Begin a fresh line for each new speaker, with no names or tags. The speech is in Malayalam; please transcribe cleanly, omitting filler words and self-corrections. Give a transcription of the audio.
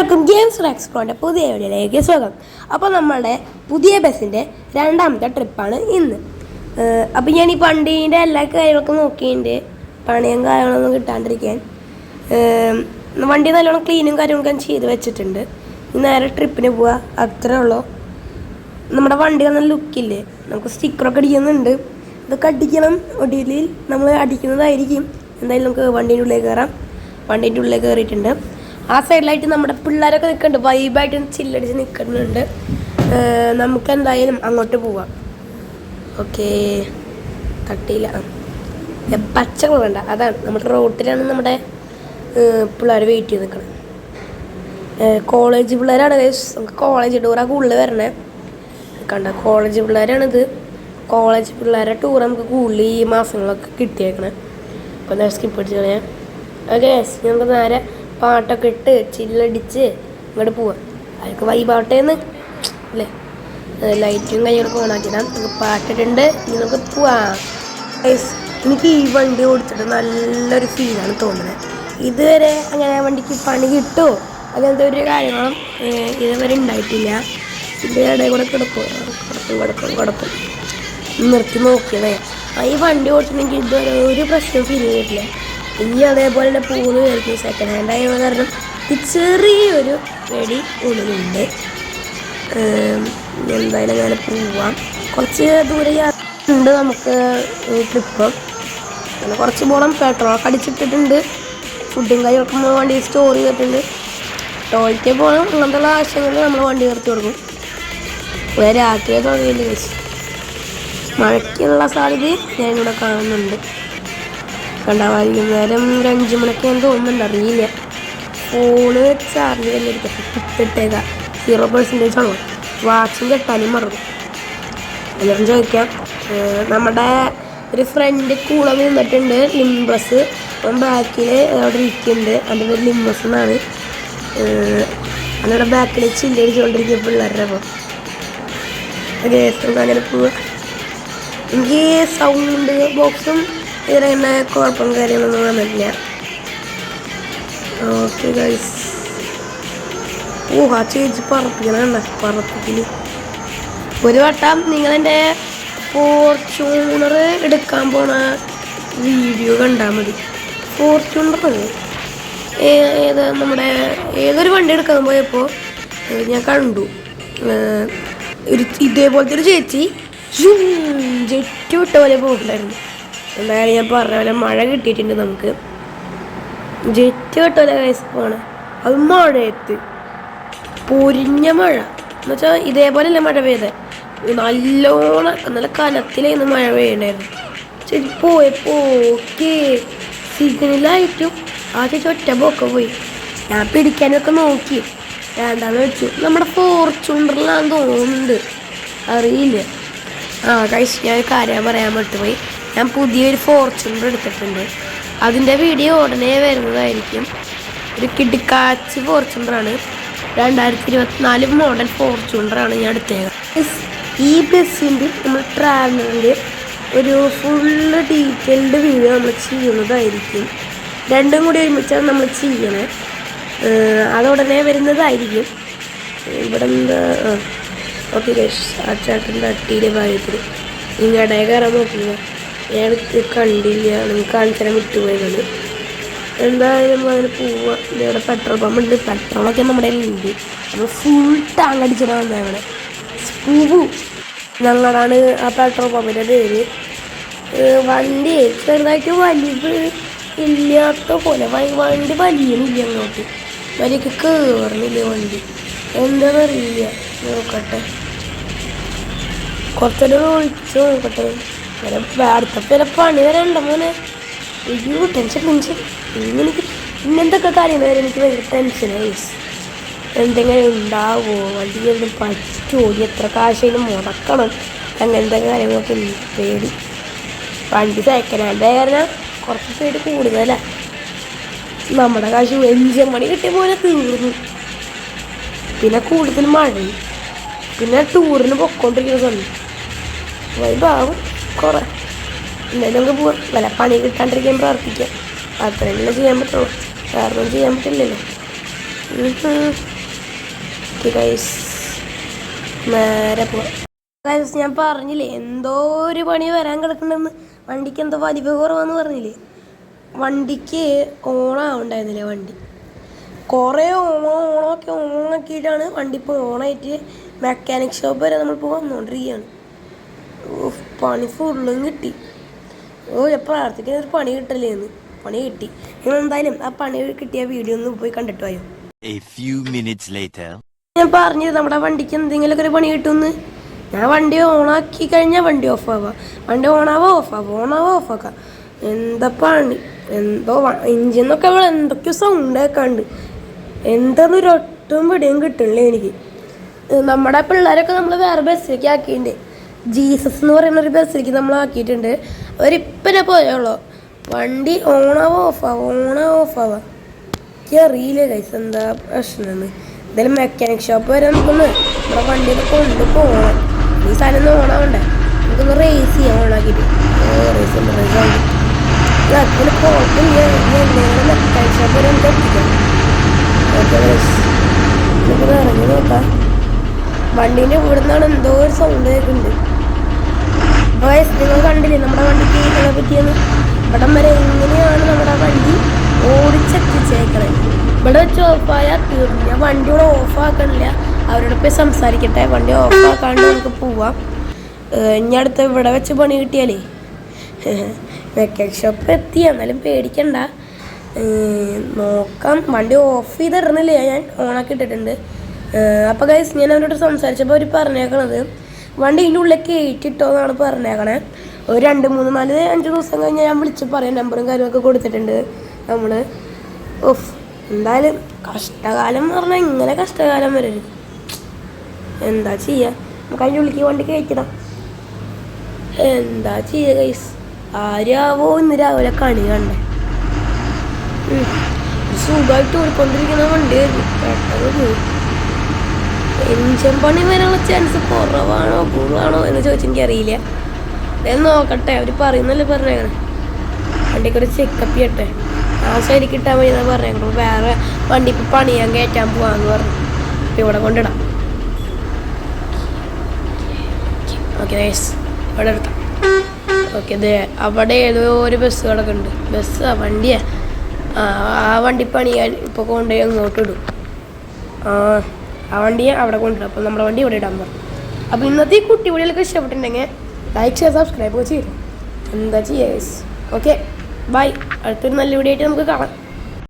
welcome ഗെയിംസ് എക്സ്പ്ലോറിൻ്റെ പുതിയ വീഡിയോയിലേക്ക് സ്വാഗതം. അപ്പോൾ നമ്മളുടെ പുതിയ ബസ്സിൻ്റെ രണ്ടാമത്തെ ട്രിപ്പാണ് ഇന്ന്. അപ്പോൾ ഞാൻ ഈ വണ്ടീൻ്റെ എല്ലാ കാര്യങ്ങളൊക്കെ നോക്കിയിട്ടുണ്ട്. പണിയും കാര്യങ്ങളൊന്നും കിട്ടാണ്ടിരിക്കാൻ വണ്ടി നല്ലോണം ക്ലീനും കാര്യങ്ങളൊക്കെ ചെയ്ത് വെച്ചിട്ടുണ്ട്. നേരെ ട്രിപ്പിന് പോവുക, അത്രേ ഉള്ളൂ. നമ്മുടെ വണ്ടി നല്ല ലുക്കില്ലേ, നമുക്ക് സ്റ്റിക്കറൊക്കെ അടിക്കുന്നുണ്ട്. ഇതൊക്കെ അടിക്കണം, ഒടിയിൽ നമ്മൾ അടിക്കുന്നതായിരിക്കും. എന്തായാലും നമുക്ക് വണ്ടീൻ്റെ ഉള്ളിലേക്ക് കയറാം. വണ്ടീൻ്റെ ഉള്ളിലേക്ക് കയറിയിട്ടുണ്ട്. ആ സൈഡിലായിട്ട് നമ്മുടെ പിള്ളേരൊക്കെ നിൽക്കുന്നുണ്ട്, വൈബായിട്ട് ചില്ലടിച്ച് നിൽക്കുന്നുണ്ട്. നമുക്ക് എന്തായാലും അങ്ങോട്ട് പോവാം. ഓക്കെ, തട്ടിയില്ല, പച്ച കളറുണ്ട്, അതാണ് നമ്മുടെ റോട്ടിലാണ് നമ്മുടെ പിള്ളേർ വെയിറ്റ് ചെയ്ത് നിൽക്കണം. കോളേജ് പിള്ളേരാണ്, നമുക്ക് കോളേജ് ടൂറാണ് കൂടുതൽ വരണേ. കണ്ട കോളേജ് പിള്ളേരാണിത്. കോളേജ് പിള്ളേരെ ടൂർ നമുക്ക് കൂടുതൽ ഈ മാസങ്ങളൊക്കെ കിട്ടിയേക്കണേ. അപ്പോൾ നേരെ സ്കിപ്പ് അടിച്ച് കളയാം. ഓക്കെ, നമുക്ക് നേരെ പാട്ടൊക്കെ ഇട്ട് ചില്ലടിച്ച് ഇങ്ങോട്ട് പോവാം. അതൊക്കെ വൈബാവട്ടേന്ന് അല്ലേ. ലൈറ്റും കാര്യങ്ങളൊക്കെ ഓണാക്കിയിടാം. നമുക്ക് പാട്ടിട്ടുണ്ട്, ഇനി നമുക്ക് പോവാം. എനിക്ക് ഈ വണ്ടി ഓടിച്ചിട്ട് നല്ലൊരു ഫീലാണ് തോന്നുന്നത്. ഇതുവരെ അങ്ങനെ വണ്ടിക്ക് പണി കിട്ടുമോ അങ്ങനത്തെ ഒരു കാര്യങ്ങളും ഇതുവരെ ഉണ്ടായിട്ടില്ല. ഇതിൻ്റെ ഇടയിൽ കൂടെ കിടക്കും നിർത്തി നോക്കിയതേ. ഈ വണ്ടി ഓടിച്ചിട്ടുണ്ടെങ്കിൽ ഇതുവരെ ഒരു പ്രശ്നം ഫീൽ ചെയ്തിട്ടില്ല. ഇനി അതേപോലെ തന്നെ പോകുന്നു വിചാരിക്കും. സെക്കൻഡ് ഹാൻഡ് ആയ കാരണം ഈ ചെറിയൊരു പേടി ഉള്ളിലുണ്ട്. എന്തായാലും അങ്ങനെ പോവാം. കുറച്ച് ദൂരെ ഉണ്ട് നമുക്ക് ട്രിപ്പ്. അങ്ങനെ കുറച്ച് പോകണം. പെട്രോളൊക്കെ അടിച്ചിട്ടിട്ടുണ്ട്. ഫുഡും കാര്യങ്ങളൊക്കെ നമ്മൾ വണ്ടി സ്റ്റോർ ചെയ്തിട്ടുണ്ട്. ടോയ്ലറ്റിൽ പോകണം. അങ്ങനത്തെ ആവശ്യങ്ങളിൽ നമ്മൾ വണ്ടി നിർത്തി കൊടുക്കും. രാത്രിയെ തുടങ്ങിയില്ല, മഴയ്ക്കുള്ള സാധ്യത ഞാനിവിടെ കാണുന്നുണ്ട്. വൈകുന്നേരം ഒരു 5 മണിക്ക് ഞാൻ തോന്നുന്നുണ്ട്, അറിയില്ല. ഫോണ് ചാർജ് കുത്തിട്ടേക്കാം, 0% ഉള്ളു. വാച്ചും കെട്ടാനും മറന്നു. എല്ലാവരും ചോദിക്കാം. നമ്മുടെ ഒരു ഫ്രണ്ട് കൂടെ നിന്നിട്ടുണ്ട്, ലിംബസ്. അപ്പം ബാക്കിൽ അവിടെ ഇരിക്കുന്നുണ്ട്, അതിൻ്റെ ഒരു ലിംബസ് എന്നാണ്. അതിവിടെ ബാക്കിൽ ചില്ലടിച്ചുകൊണ്ടിരിക്കുക പിള്ളേരുടെ. അപ്പം അങ്ങനെ പോവുക. എനിക്ക് സൗണ്ട് ബോക്സും ഇതിനെ കുഴപ്പം കാര്യങ്ങളൊന്നും വന്നിട്ടില്ല. ഓക്കെ ഗൈസ്, ആ ചേച്ചി പറപ്പിക്കണ പറപ്പിക്കല്. ഒരു വട്ടം നിങ്ങളെൻ്റെ ഫോർച്യൂണർ എടുക്കാൻ പോണ വീഡിയോ കണ്ടാൽ മതി. ഫോർച്യൂണർ നമ്മുടെ ഏതൊരു വണ്ടി എടുക്കാൻ പോയപ്പോൾ ഞാൻ കണ്ടു ഇതേപോലത്തെ ഒരു ചേച്ചി ജെറ്റ് വിട്ട പോലെ പോയിട്ടുണ്ടായിരുന്നു. എന്തായാലും ഞാൻ പറഞ്ഞ പോലെ മഴ കിട്ടിയിട്ടുണ്ട്. നമുക്ക് ജെറ്റ് വിട്ട പോലെ പോകണം. അത് മഴയത്ത് പൊരിഞ്ഞ മഴ എന്ന് വെച്ചാൽ ഇതേപോലെയല്ല മഴ പെയ്തത്, നല്ലോണം നല്ല കനത്തിലായിരുന്നു മഴ പെയ്യണ്ടായിരുന്നു. ശരി പോയപ്പോൾ ഓക്കെ സിഗ്നലായിട്ടും ആ ചേച്ചി ഒറ്റ പോക്കെ പോയി. ഞാൻ പിടിക്കാനൊക്കെ നോക്കി, വേണ്ടാന്ന് വെച്ചു. നമ്മുടെ ഫോർച്യൂണറിലാന്ന് തോന്നുന്നുണ്ട്, അറിയില്ല. കഴിച്ച് ഞാൻ കാര്യം പറയാൻ വിട്ടുപോയി. ഞാൻ പുതിയൊരു ഫോർച്യൂണർ എടുത്തിട്ടുണ്ട്. അതിൻ്റെ വീഡിയോ ഉടനെ വരുന്നതായിരിക്കും. ഒരു കിടുക്കാച്ചി ഫോർച്യൂണറാണ്, 2024 മോഡൽ ഫോർച്യൂണറാണ് ഞാൻ എടുത്തേക്കുന്നത്. ഈ ബസ്സിൻ്റെ നമ്മൾ ട്രാവലറിൻ്റെ ഒരു ഫുള്ള് ഡീറ്റെയിൽഡ് വീഡിയോ നമ്മൾ ചെയ്യുന്നതായിരിക്കും. രണ്ടും കൂടി ഒരുമിച്ചാണ് നമ്മൾ ചെയ്യണത്. അതുടനെ വരുന്നതായിരിക്കും. ഇവിടെ എന്താ ഓക്കെ ആ ചേട്ടൻ്റെ അട്ടിയിലെ ഭാഗത്തിൽ ഇങ്ങടെ കയറാൻ നോക്കില്ല, ഞാൻ കണ്ടില്ല, നിങ്ങൾക്ക് കാണിച്ചാൽ വിട്ടുപോയത്. എന്തായാലും അതിന് പോവുക. ഇവിടെ പെട്രോൾ പമ്പ് ഉണ്ട്, പെട്രോളൊക്കെ നമ്മുടെ ഉണ്ട്. നമ്മൾ ഫുൾ ടാങ്ക് അടിച്ചിട്ടാണ് വന്നത്. ഇവിടെ സ്കൂബു ഞങ്ങളാണ് ആ പെട്രോൾ പമ്പിൻ്റെ പേര്. വണ്ടി ചെറുതായിട്ട് വലിവ് ഇല്ലാത്ത പോലെ, വണ്ടി വലിയണില്ല, അങ്ങോട്ട് വലിയൊക്കെ കയറുന്നില്ല വണ്ടി, എന്താണെന്നറിയില്ല. നോക്കട്ടെ, കുറച്ചൊരു ഒഴിച്ച് നോക്കട്ടെ. അടുത്ത പേരെ പണി വരണ്ട മോനെ. അയ്യോ ടെൻഷൻ ഇങ്ങനത്തെ കാര്യങ്ങൾ വരെ എനിക്ക് ഭയങ്കര ടെൻഷനായി. എന്തെങ്കിലും ഉണ്ടാവുമോ, വണ്ടി പറ്റുമോ, എത്ര കാശിനും മുടക്കണം, അങ്ങനത്തെ കാര്യങ്ങളൊക്കെ പേടി. വണ്ടി സെക്കൻഡ് ഹാൻഡ് കാരണം കുറച്ച് പേടി കൂടുതലാണ്. നമ്മുടെ കാശ് 5 മണി കിട്ടിയ പോലെ തീർന്നു. പിന്നെ കൂടുതൽ മഴയും, പിന്നെ ടൂറിന് പൊക്കോണ്ടിരിക്കുന്ന സമയം വൈബാവും കുറേ. എന്തായാലും നമുക്ക് പോവാം. വല്ല പണി കിട്ടാണ്ടിരിക്കാൻ പ്രാർത്ഥിക്കാം, അത്രയല്ലേ ചെയ്യാൻ പറ്റുള്ളൂ, വേറൊന്നും ചെയ്യാൻ പറ്റില്ലല്ലോ. നേരെ പോവാം. ഞാൻ പറഞ്ഞില്ലേ എന്തോ ഒരു പണി വരാൻ കിടക്കണ്ടെന്ന്. വണ്ടിക്ക് എന്തോ വലിവ് കുറവാന്ന് പറഞ്ഞില്ലേ. വണ്ടിക്ക് ഓണാവുണ്ടായിരുന്നില്ലേ വണ്ടി. കുറേ ഓണാക്കിയിട്ടാണ് വണ്ടി ഇപ്പോൾ ഓണായിട്ട് മെക്കാനിക് ഷോപ്പ് വരെ നമ്മളിപ്പോൾ വന്നുകൊണ്ടിരിക്കുകയാണ്. പണി ഫുള്ളും കിട്ടി. പ്രാർത്ഥിക്കുന്ന ഒരു പണി കിട്ടല്ലേന്ന്. പണി കിട്ടി. നിങ്ങൾ എന്തായാലും ആ പണി കിട്ടിയ വീഡിയോ ഒന്ന് പോയി കണ്ടിട്ട് പോയോ. ഞാൻ പറഞ്ഞത് നമ്മുടെ വണ്ടിക്ക് എന്തെങ്കിലുമൊക്കെ ഒരു പണി കിട്ടുമെന്ന്. ഞാൻ വണ്ടി ഓണാക്കി കഴിഞ്ഞാൽ വണ്ടി ഓഫാവാം, വണ്ടി ഓഫാക്കാം. എന്താ പണി, എന്തോ എഞ്ചിന്നൊക്കെ എന്തൊക്കെയോ സൗണ്ട് കേൾക്കാണ്ട്. എന്താന്നൊരു ഒട്ടും പിടിയും കിട്ടണില്ല എനിക്ക്. നമ്മുടെ പിള്ളേരൊക്കെ നമ്മൾ വേറെ ബസ്സിലേക്ക് ആക്കിയിട്ടുണ്ട്. ജീസസ് എന്ന് പറയുന്ന ഒരു ബസ്സിലേക്ക് നമ്മൾ ആക്കിയിട്ടുണ്ട്. അവരിപ്പനെ പോയുള്ളൂ. വണ്ടി ഓണാവാ ഓഫാവാ എനിക്ക് അറിയില്ല ഗൈസ് എന്താ പ്രശ്നമെന്ന്. എന്തായാലും മെക്കാനിക് ഷോപ്പ് വരെ നമുക്കൊന്ന് നമ്മുടെ വണ്ടിയിൽ കൊണ്ടുപോകണം. ഈ സാധനം ഒന്ന് ഓണാവണ്ടേ, നമുക്കൊന്ന് റേസ് ചെയ്യാം. ഓണാക്കിയിട്ട് റേസ് അതിന് കുഴപ്പമില്ല. മെക്കാനിക് ഷോപ്പ് വരെ നമുക്ക് എത്തിക്കാം. ഓക്കെ ഗൈസ്, നമുക്കൊന്ന് ഇറങ്ങി നോക്കാം. വണ്ടീൻ്റെ ഇവിടെ നിന്നാണ് എന്തോ ഒരു സൗണ്ട് കേൾക്കുന്നുണ്ട്. ഗൈസ് നിങ്ങൾ കണ്ടില്ലേ നമ്മുടെ വണ്ടിക്ക് ഇതിനെ പറ്റിയെന്ന്. ഇവിടം വരെ എങ്ങനെയാണ് നമ്മുടെ വണ്ടി ഓടിച്ചെത്തിച്ചേക്കണേ. ഇവിടെ വെച്ച് ഓഫായാൽ തീർന്നു. ഞാൻ വണ്ടി ഇവിടെ ഓഫാക്കണില്ല, അവരോട് പോയി സംസാരിക്കട്ടെ. വണ്ടി ഓഫാക്കാണ്ട് നമുക്ക് പോവാം. ഇനി അടുത്ത് ഇവിടെ വെച്ച് പണി കിട്ടിയാലേ മെക്കാനിക് ഷോപ്പ് എത്തി. എന്നാലും പേടിക്കണ്ട, നോക്കാം. വണ്ടി ഓഫ് ചെയ്തിടുന്നില്ല, ഞാൻ ഓണാക്കി ഇട്ടിട്ടുണ്ട്. അപ്പോൾ ഗൈസ് ഞാൻ അവരോട് സംസാരിച്ചപ്പോൾ അവർ പറഞ്ഞേക്കണത് വണ്ടി ഇതിൻ്റെ ഉള്ളിൽ കയറ്റിട്ടോ എന്നാണ് പറഞ്ഞേക്കണേ. ഒരു 2, 3, 4, 5 ദിവസം കഴിഞ്ഞ് ഞാൻ വിളിച്ച് പറയാം. നമ്പറും കാര്യമൊക്കെ കൊടുത്തിട്ടുണ്ട് നമ്മൾ. എന്തായാലും കഷ്ടകാലം എന്ന് പറഞ്ഞാൽ ഇങ്ങനെ കഷ്ടകാലം വരരുത്. എന്താ ചെയ്യുക, നമുക്ക് അതിൻ്റെ ഉള്ളിലേക്ക് വണ്ടി കയറ്റിടാം. എന്താ ചെയ്യുക ഗൈസ്, ആരാവോ ഇന്ന് രാവിലെ കണി കണ്ടേ. സുഖമായിട്ട് ഓടിക്കൊണ്ടിരിക്കുന്ന വണ്ടിയായിരുന്നു, പെട്ടെന്ന് പോയി. എഞ്ചിൻ പണി വരാനുള്ള ചാൻസ് കുറവാണോ കൂടുതലാണോ എന്ന് ചോദിച്ചാൽ എനിക്കറിയില്ല. നോക്കട്ടെ, അവർ പറയുന്നല്ലേ പറഞ്ഞേക്കണേ. വണ്ടിക്ക് ഒരു ചെക്കപ്പ് ചെയ്യട്ടെ. ആ ശരി കിട്ടാൻ മതി എന്നാണ് പറഞ്ഞേക്കണം. വേറെ വണ്ടി ഇപ്പം പണിയാൻ കയറ്റാൻ പോവാന്ന് പറഞ്ഞു. അപ്പം ഇവിടെ കൊണ്ടിടാം. ഓക്കെ ഗൈസ്, ഇവിടെ എടുത്താം. ഓക്കെ, അതെ അവിടെ ഏതോ ഒരു ബസ് കിടക്കുന്നുണ്ട്. ബസ്സാ വണ്ടിയാ? ആ വണ്ടി പണിയാൻ ഇപ്പോൾ കൊണ്ടുപോയി അങ്ങോട്ട് ഇടും. ആ വണ്ടിയെ അവിടെ കൊണ്ടിടും. അപ്പം നമ്മുടെ വണ്ടി ഇവിടെ ഇടാൻ പറഞ്ഞു. അപ്പോൾ ഇന്നത്തെ ഈ കുട്ടി വീഡിയോയിലൊക്കെ ഇഷ്ടപ്പെട്ടിട്ടുണ്ടെങ്കിൽ ലൈക്ക്, ഷെയർ, സബ്സ്ക്രൈബ് ഒക്കെ ചെയ്തു. എന്താ ചെയ്യുക ഗൈസ്. Okay bye. അടുത്തൊരു നല്ല വീഡിയോ ആയിട്ട് നമുക്ക് കാണാം.